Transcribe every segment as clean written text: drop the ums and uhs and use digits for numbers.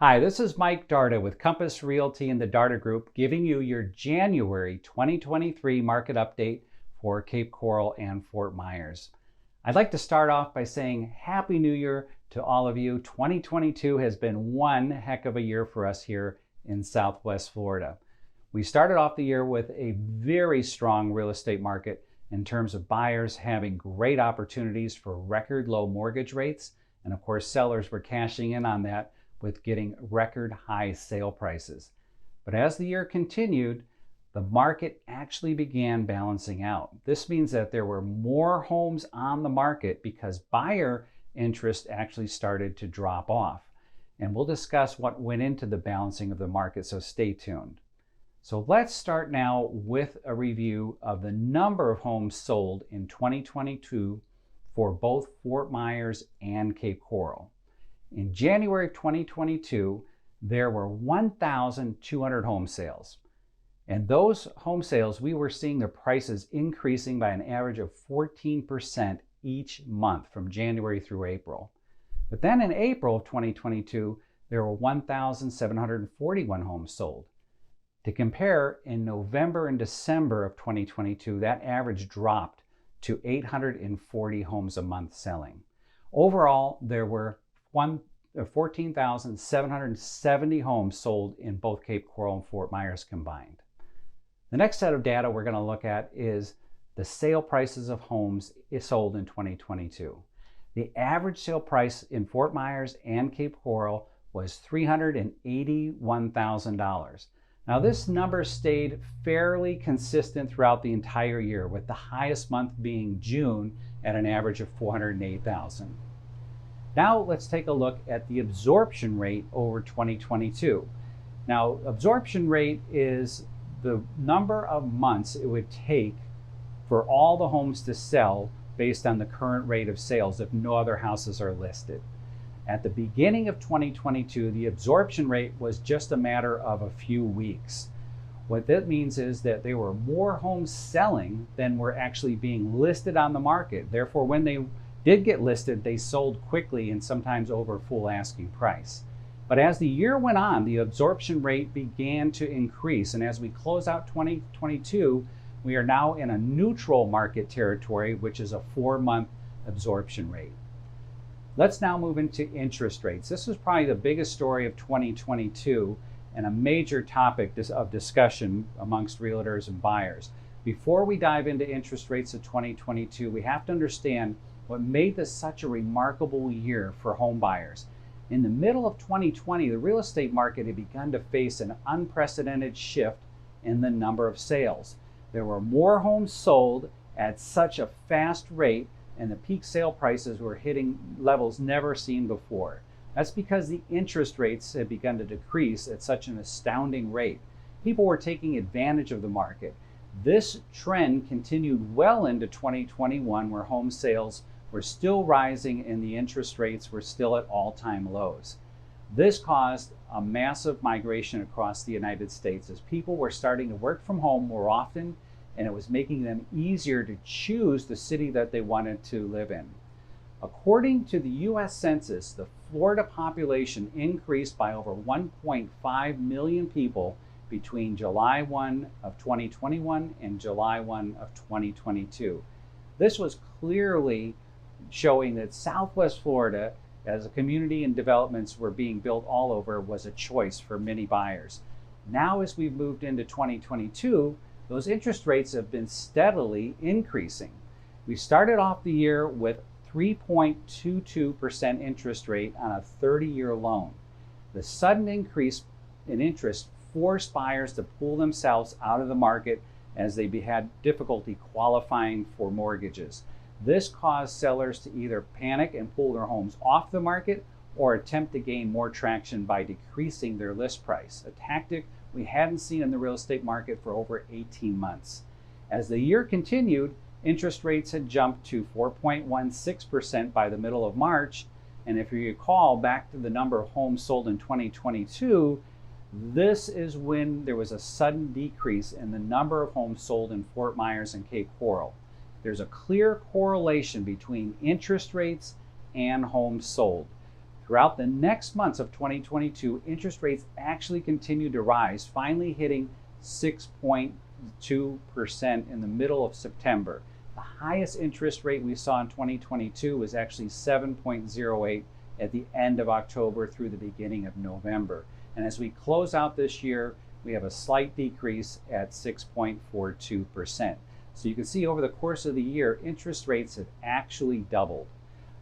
Hi, this is Mike Darda with Compass Realty and the Darda Group, giving you your January 2023 market update for Cape Coral and Fort Myers. I'd like to start off by saying Happy New Year to all of you. 2022 has been one heck of a year for us here in Southwest Florida. We started off the year with a very strong real estate market in terms of buyers having great opportunities for record low mortgage rates. And of course, sellers were cashing in on that with getting record high sale prices. But as the year continued, the market actually began balancing out. This means that there were more homes on the market because buyer interest actually started to drop off. And we'll discuss what went into the balancing of the market, so stay tuned. So let's start now with a review of the number of homes sold in 2022 for both Fort Myers and Cape Coral. In January of 2022, there were 1,200 home sales. And those home sales, we were seeing the prices increasing by an average of 14% each month from January through April. But then in April of 2022, there were 1,741 homes sold. To compare, in November and December of 2022, that average dropped to 840 homes a month selling. Overall, there were 14,770 homes sold in both Cape Coral and Fort Myers combined. The next set of data we're going to look at is the sale prices of homes sold in 2022. The average sale price in Fort Myers and Cape Coral was $381,000. Now this number stayed fairly consistent throughout the entire year, with the highest month being June at an average of $408,000. Now let's take a look at the absorption rate over 2022. Now, absorption rate is the number of months it would take for all the homes to sell based on the current rate of sales if no other houses are listed. At the beginning of 2022, the absorption rate was just a matter of a few weeks. What that means is that there were more homes selling than were actually being listed on the market. Therefore, when they did get listed, they sold quickly and sometimes over full asking price. But as the year went on, the absorption rate began to increase. And as we close out 2022, we are now in a neutral market territory, which is a 4-month absorption rate. Let's now move into interest rates. This is probably the biggest story of 2022 and a major topic of discussion amongst realtors and buyers. Before we dive into interest rates of 2022, we have to understand what made this such a remarkable year for home buyers. In the middle of 2020, the real estate market had begun to face an unprecedented shift in the number of sales. There were more homes sold at such a fast rate, and the peak sale prices were hitting levels never seen before. That's because the interest rates had begun to decrease at such an astounding rate. People were taking advantage of the market. This trend continued well into 2021, where home sales were still rising and the interest rates were still at all-time lows. This caused a massive migration across the United States as people were starting to work from home more often, and it was making them easier to choose the city that they wanted to live in. According to the US Census, the Florida population increased by over 1.5 million people between July 1 of 2021 and July 1 of 2022. This was clearly showing that Southwest Florida, as a community and developments were being built all over, was a choice for many buyers. Now, as we've moved into 2022, those interest rates have been steadily increasing. We started off the year with 3.22% interest rate on a 30-year loan. The sudden increase in interest forced buyers to pull themselves out of the market as they had difficulty qualifying for mortgages. This caused sellers to either panic and pull their homes off the market or attempt to gain more traction by decreasing their list price, a tactic we hadn't seen in the real estate market for over 18 months. As the year continued, interest rates had jumped to 4.16% by the middle of March. And if you recall back to the number of homes sold in 2022, this is when there was a sudden decrease in the number of homes sold in Fort Myers and Cape Coral. There's a clear correlation between interest rates and homes sold. Throughout the next months of 2022, interest rates actually continued to rise, finally hitting 6.2% in the middle of September. The highest interest rate we saw in 2022 was actually 7.08 at the end of October through the beginning of November. And as we close out this year, we have a slight decrease at 6.42%. So you can see over the course of the year, interest rates have actually doubled.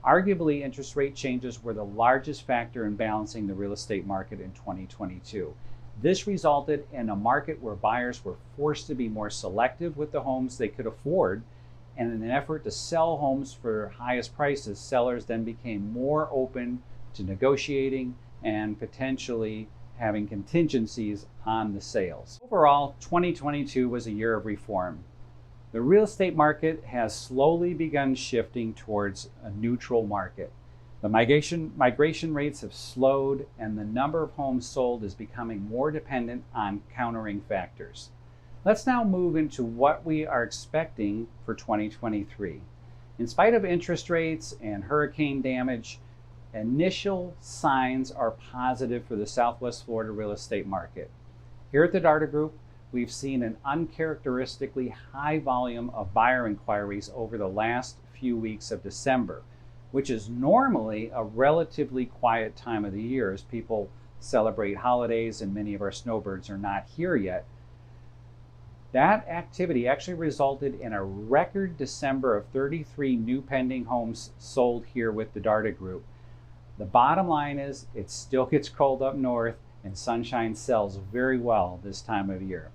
Arguably, interest rate changes were the largest factor in balancing the real estate market in 2022. This resulted in a market where buyers were forced to be more selective with the homes they could afford, and in an effort to sell homes for highest prices, sellers then became more open to negotiating and potentially having contingencies on the sales. Overall, 2022 was a year of reform. The real estate market has slowly begun shifting towards a neutral market. The migration rates have slowed, and the number of homes sold is becoming more dependent on countering factors. Let's now move into what we are expecting for 2023. In spite of interest rates and hurricane damage, initial signs are positive for the Southwest Florida real estate market. Here at the Darda Group, we've seen an uncharacteristically high volume of buyer inquiries over the last few weeks of December, which is normally a relatively quiet time of the year as people celebrate holidays and many of our snowbirds are not here yet. That activity actually resulted in a record December of 33 new pending homes sold here with the Darda Group. The bottom line is it still gets cold up north and sunshine sells very well this time of year.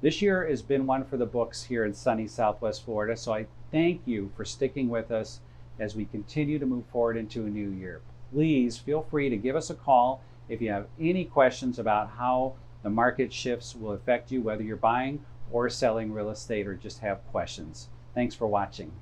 This year has been one for the books here in sunny Southwest Florida, so I thank you for sticking with us as we continue to move forward into a new year. Please feel free to give us a call if you have any questions about how the market shifts will affect you, whether you're buying or selling real estate or just have questions. Thanks for watching.